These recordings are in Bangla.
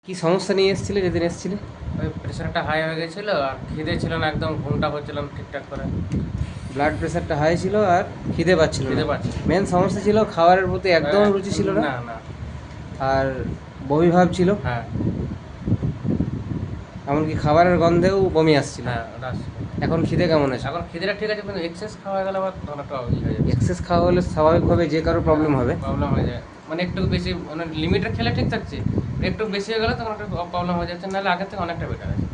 কি সমস্যা নিয়ে এসেছিলে যেদিন এসেছিলে? ওই প্রেশারটা হাই হয়ে গেছিলো আর খিদে ছিল না, একদম ঘুমটা হচ্ছিলাম ঠিকঠাক করে। ব্লাড প্রেশারটা হাই ছিল আর খিদে পাচ্ছিল না। খিদে পাচ্ছি মেন সমস্যা ছিল খাবারের প্রতি একদম রুচি ছিল না, না না। আর বমি ভাব ছিল, হ্যাঁ এমনকি খাবারের গন্ধেও বমি আসছিল। হ্যাঁ, ওটা আসছে। এখন খিদে কেমন আছে? এখন খিদেটা ঠিক আছে, কিন্তু এক্সেস খাওয়া গেলে আবার তখন একটা ই হয়ে যাচ্ছে। এক্সেস খাওয়া হলে স্বাভাবিকভাবে যে কারো প্রবলেম হবে। প্রবলেম হয়ে যায়, মানে একটু বেশি, মানে লিমিটের খেলে ঠিক থাকছে, একটু বেশি হয়ে গেলে তখন একটা প্রবলেম হয়ে যাচ্ছে, নাহলে আগের থেকে অনেকটা বেটার আছে।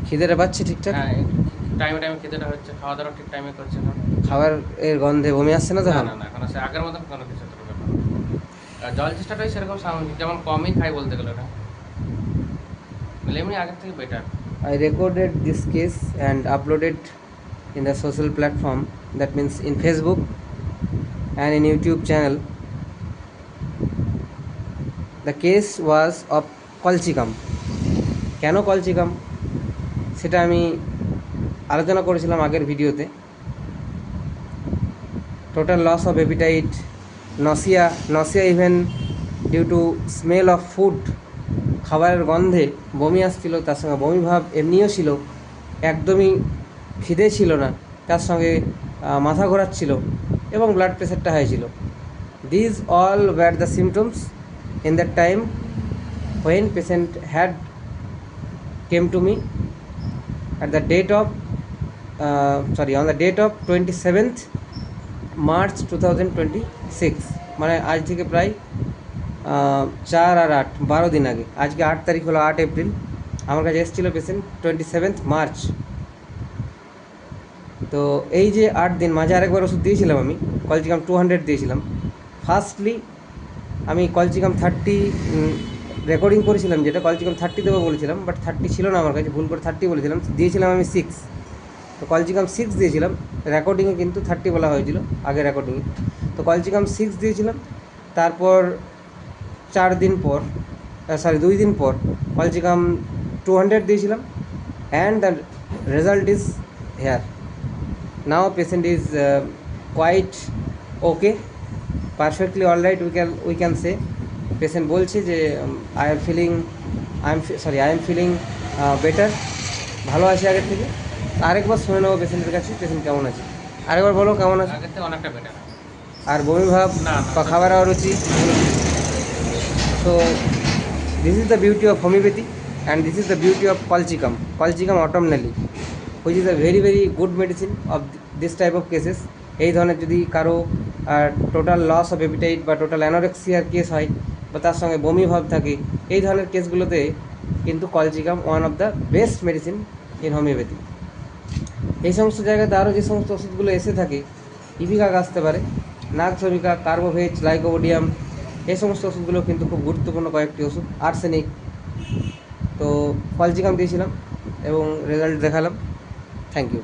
খিদেটা পাচ্ছে ঠিকঠাক? হ্যাঁ, টাইমে টাইমে খিদেটা হচ্ছে, খাওয়া দাওয়া ঠিক টাইমে করছে না। খাবার এর গন্ধে বমি আসছে না না তখন? না না, এখন সে আগের মতন কোনো কিছু তো ব্যাপার না। আর জল চেষ্টাটাই সেরকম স্বাভাবিক, যেমন কমই খাই বলতে গেলে ওটা, মানে এমনি আগের থেকে better. I recorded this case and uploaded in the social platform, that means in Facebook and in YouTube channel. The case was of colchicum. কেন কলচিকাম সেটা আমি আলোচনা করেছিলাম আগের ভিডিওতে। Total loss of appetite, nausea even due to smell of food, খাবারের গন্ধে বমি আসছিল, তার সঙ্গে বমি ভাব এমনিও ছিল, একদমই খিদে ছিল না, তার সঙ্গে মাথা ঘোরাচ্ছিল এবং ব্লাড প্রেশারটা হাই ছিল। These all were the symptoms in that time when patient had came to me at the date of on the date of 27th March 2026, মানে আজ থেকে প্রায় 4 আর 8 12 দিন আগে। আজকে 8 তারিখ হলো, 8 এপ্রিল। আমার কাছে এসেছিলো পেশেন্ট 27th মার্চ। তো এই যে 8 দিন মাঝে আরেকবার ওষুধ দিয়েছিলাম, আমি কলচিকাম 200 দিয়েছিলাম। ফার্স্টলি আমি কলচিকাম 30 রেকর্ডিং করেছিলাম, যেটা কলচিকাম 30 দেবো বলেছিলাম, বাট 30 ছিল না আমার কাছে, ভুল করে 30 বলেছিলাম, দিয়েছিলাম আমি 6। তো কলচিকাম 6 দিয়েছিলাম, রেকর্ডিংয়ে কিন্তু 30 বলা হয়েছিল আগে রেকর্ডিংয়ে। তো কলচিকাম 6 দিয়েছিলাম, তারপর 2 দিন পর কলচিকাম 200 দিয়েছিলাম, and the result is here. Now patient is quite okay, perfectly all right, we can say. Patient বলছে যে আই এম ফিলিং বেটার, ভালো আছে আগের থেকে। আরেকবার শুনে নেবো পেশেন্টের কাছে পেশেন্ট কেমন আছে। আরেকবার বলো কেমন আছে। আগের থেকে অনেকটা বেটার। আর বমি ভাব না বা না, খাবার অরুচি? So this is the beauty of homeopathy, and this is the beauty of colchicum autumnally, which is a very very good medicine of this type of cases. এই ধরনের যদি কারো টোটাল লস অফ অ্যাপিটাইট বা টোটাল অ্যানোরেক্সিয়ার কেস হয়, বা তার সঙ্গে বমি ভাব থাকে, এই ধরনের কেসগুলোতে কিন্তু colchicum one of the best medicine in homeopathy. এই সমস্ত জায়গাতে আরও যে সমস্ত ওষুধগুলো এসে থাকে, ইভিকাক আসতে পারে, নাগসবিকা, কার্বোভেজ, লাইকোপোডিয়াম, এই সমস্ত ওষুধগুলো কিন্তু খুব গুরুত্বপূর্ণ কয়েকটি ওষুধ। আর্সেনিক। তো কলচিকাম দিয়েছিলাম এবং রেজাল্ট দেখালাম। Thank you.